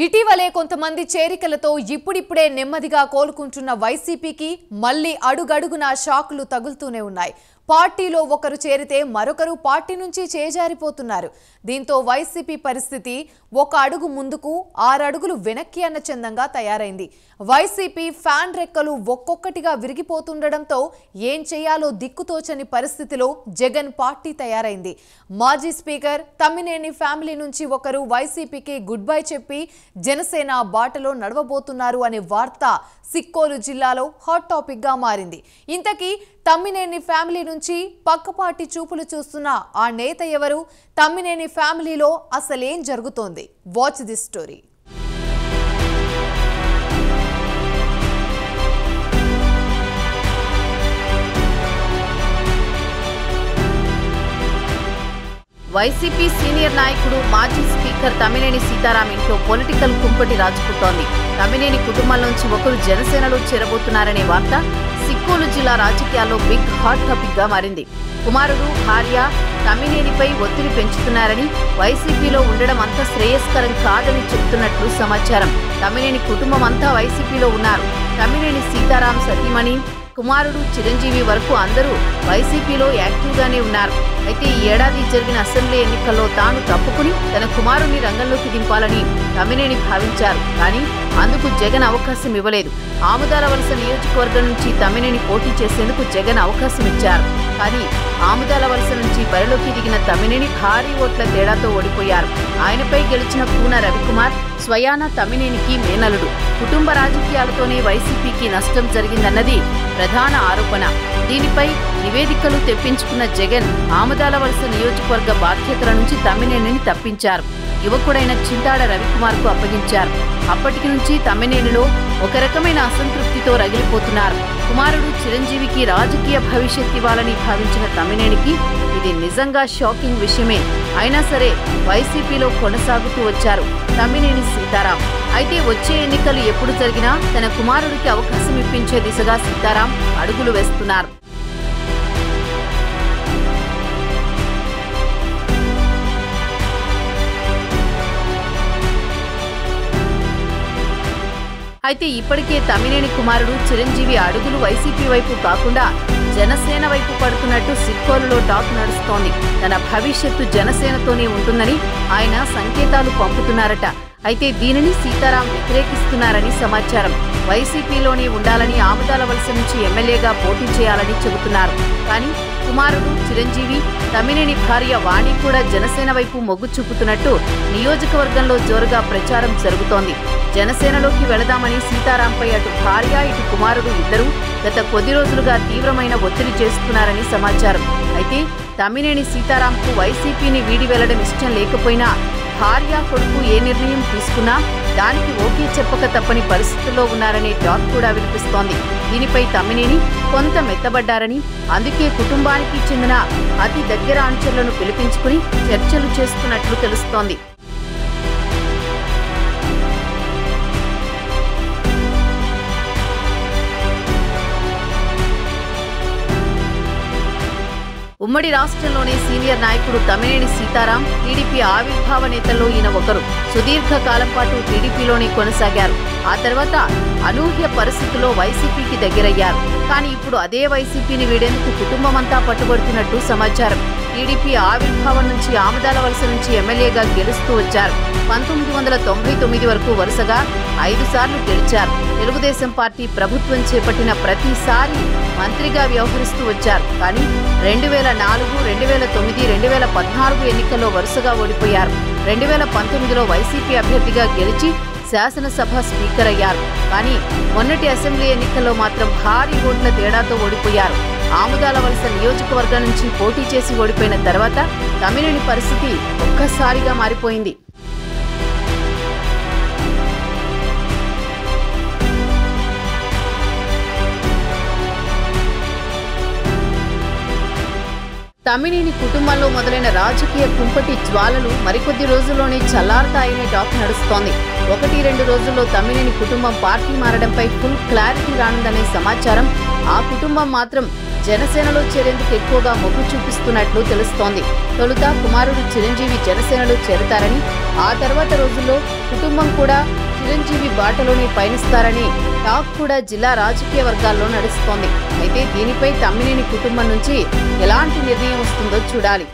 ఇటీవలే కొంతమంది చేరికలతో ఇప్పుడిప్పుడే నెమ్మదిగా కోలుకుంటున్న వైసీపీకి మళ్ళీ అడుగడుగున షాకులు తగులుతూనే ఉన్నాయి. పార్టీలో ఒకరు చేరితే మరొకరు పార్టీ నుంచి చేజారిపోతున్నారు. దీంతో వైసీపీ పరిస్థితి ఒక అడుగు ముందుకు 6 అడుగులు వెనక్కి అన్న చందంగా తయారైంది. వైసీపీ ఫ్యాన్ రెక్కలు ఒక్కొక్కటిగా విరిగిపోతుండడంతో ఏం చేయాలో దిక్కుతోచని పరిస్థితిలో జగన్ పార్టీ తయారైంది. మాజీ స్పీకర్ తమ్మినేని ఫ్యామిలీ నుంచి ఒకరు వైసీపీకి గుడ్ బై చెప్పి జనసేన బాటలో నడవబోతున్నారు అనే వార్త సిక్కోలు జిల్లాలో హాట్ టాపిక్ గా మారింది. ఇంతకీ తమ్మినేని ఫ్యామిలీ నుంచి పక్కపాటి చూపులు చూస్తున్న ఆ నేత ఎవరు? తమ్మినేని ఫ్యామిలీలో అసలేం జరుగుతోంది? Watch this story. YCP senior నాయకుడు మాజీ స్పీకర్ తమ్మినేని సీతారాం ఇంట్లో పొలిటికల్ కుంపటి రాజుకుంటోంది. తమ్మినేని కుటుంబంలోంచి ఒకరు జనసేనలో చేరబోతున్నారనే వార్త సిక్కోలు జిల్లా రాజకీయాల్లో బిగ్ హాట్ టాపిక్ గా మారింది. కుమారుడు, భార్య తమ్మినేనిపై ఒత్తిడి పెంచుతున్నారని, వైసీపీలో ఉండడం అంత శ్రేయస్కరం కాదని చెబుతున్నట్లు సమాచారం. తమ్మినేని కుటుంబం అంతా వైసీపీలో ఉన్నారు. తమ్మినేని సీతారాం సతీమణి, కుమారుడు చిరంజీవి వరకు అందరూ వైసీపీలో యాక్టివ్గానే ఉన్నారు. అయితే ఈ ఏడాది జరిగిన అసెంబ్లీ ఎన్నికల్లో తాను తప్పుకుని తన కుమారుడిని రంగంలోకి దింపాలని తమ్మినేని భావించారు. కానీ అందుకు జగన్ అవకాశం ఇవ్వలేదు. ఆముదాలవలస నియోజకవర్గం నుంచి తమ్మినేని పోటీ చేసేందుకు జగన్ అవకాశం ఇచ్చారు. కానీ ఆముదాలవలస నుంచి బరిలోకి దిగిన తమ్మినేని భారీ ఓట్ల తేడాతో ఓడిపోయారు. ఆయనపై గెలిచిన కూన రవికుమార్ స్వయాన తమ్మినేనికి మేనలుడు. కుటుంబ రాజకీయాలతోనే వైసీపీకి నష్టం జరిగిందన్నది ప్రధాన ఆరోపణ. దీనిపై నివేదికలు తెప్పించుకున్న జగన్ ఆముదాలవలస నియోజకవర్గ బాధ్యతల నుంచి తమ్మినేనిని తప్పించారు. యువకుడైన చింతాడ రవికుమార్కు అప్పగించారు. అప్పటికి నుంచి తమ్మినేనిలో ఒక రకమైన అసంతృప్తితో రగిలిపోతున్నారు. కుమారుడు చిరంజీవికి రాజకీయ భవిష్యత్ ఇవ్వాలని భావించిన తమ్మినేనికి ఇది నిజంగా షాకింగ్ విషయమే. అయినా సరే వైసీపీలో కొనసాగుతూ వచ్చారు తమ్మినేని సీతారాం. అయితే వచ్చే ఎన్నికలు ఎప్పుడు జరిగినా తన కుమారుడికి అవకాశం ఇప్పించే దిశగా సీతారాం అడుగులు వేస్తున్నారు. అయితే ఇప్పటికే తమ్మినేని కుమారుడు చిరంజీవి అడుగులు వైసీపీ వైపు కాకుండా జనసేన వైపు పడుతున్నట్టు సిక్కోలులో టాక్ నడుస్తోంది. తన భవిష్యత్తు జనసేనతోనే ఉంటుందని ఆయన సంకేతాలు పంపుతున్నారట. అయితే దీనిని సీతారాం వ్యతిరేకిస్తున్నారని సమాచారం. వైసీపీలోనే ఉండాలని, ఆముదాలవలస నుంచి ఎమ్మెల్యేగా పోటీ చేయాలని చెబుతున్నారు. కానీ కుమారుడు చిరంజీవి, తమ్మినేని భార్య వాణి కూడా జనసేన వైపు మొగ్గు చూపుతున్నట్టు నియోజకవర్గంలో జోరుగా ప్రచారం జరుగుతోంది. జనసేనలోకి వెళదామని సీతారాంపై అటు భార్య, ఇటు కుమారుడు ఇద్దరూ గత కొద్ది రోజులుగా తీవ్రమైన ఒత్తిడి చేస్తున్నారని సమాచారం. అయితే తమ్మినేని సీతారాంకు వైసీపీని వీడి వెళ్లడం ఇష్టం లేకపోయినా భార్య, కొడుకు ఏ నిర్ణయం తీసుకున్నా దానికి ఓకే చెప్పక తప్పని పరిస్థితుల్లో ఉన్నారనే టాక్ కూడా వినిపిస్తోంది. దీనిపై తమ్మినేని కొంత మెత్తబడ్డారని, అందుకే కుటుంబానికి చెందిన అతి దగ్గర అనుచరులను పిలిపించుకుని చర్చలు చేస్తున్నట్లు తెలుస్తోంది. ఉమ్మడి రాష్ట్రంలోనే సీనియర్ నాయకుడు తమ్మినేని సీతారాం టీడీపీ ఆవిర్భావ నేతల్లో ఈయన ఒకరు. సుదీర్ఘ కాలం పాటు టీడీపీలోనే కొనసాగారు. ఆ తర్వాత అనూహ్య పరిస్థితుల్లో వైసీపీకి దగ్గరయ్యారు. కానీ ఇప్పుడు అదే వైసీపీని వీడేందుకు కుటుంబమంతా పట్టుబడుతున్నట్టు సమాచారం. టీడీపీ ఆవిర్భావం నుంచి ఆముదాలవలస నుంచి ఎమ్మెల్యేగా గెలుస్తూ వచ్చారు. 1999 వరకు వరుసగా 5 సార్లు గెలిచారు. తెలుగుదేశం పార్టీ ప్రభుత్వం చేపట్టిన ప్రతిసారి మంత్రిగా వ్యవహరిస్తూ వచ్చారు. కానీ 2004, 2009, 2014 ఎన్నికల్లో వరుసగా ఓడిపోయారు. 2019లో వైసీపీ అభ్యర్థిగా గెలిచి శాసనసభ స్పీకర్ అయ్యారు. కానీ మొన్నటి అసెంబ్లీ ఎన్నికల్లో మాత్రం భారీ ఓట్ల తేడాతో ఓడిపోయారు. ఆముదాలవలస నియోజకవర్గం నుంచి పోటీ చేసి ఓడిపోయిన తర్వాత తమ్మినేని పరిస్థితి ఒక్కసారిగా మారిపోయింది. తమ్మినేని కుటుంబంలో మొదలైన రాజకీయ కుంపటి జ్వాలలు మరికొద్ది రోజుల్లోనే చల్లారుతాయనే టాక్ నడుస్తోంది. 1-2 రోజుల్లో తమ్మినేని కుటుంబం పార్టీ మారడంపై ఫుల్ క్లారిటీ రానుందనే సమాచారం. ఆ కుటుంబం మాత్రం జనసేనలో చేరేందుకు ఎక్కువగా మొగ్గు చూపిస్తున్నట్లు తెలుస్తోంది. తొలుత కుమారుడు చిరంజీవి జనసేనలో చేరతారని, ఆ తర్వాత రోజుల్లో కుటుంబం కూడా చిరంజీవి బాటలోనే పయనిస్తారని టాక్ కూడా జిల్లా రాజకీయ వర్గాల్లో నడుస్తోంది. అయితే దీనిపై తమ్మినేని కుటుంబం నుంచి ఎలాంటి నిర్ణయం వస్తుందో చూడాలి.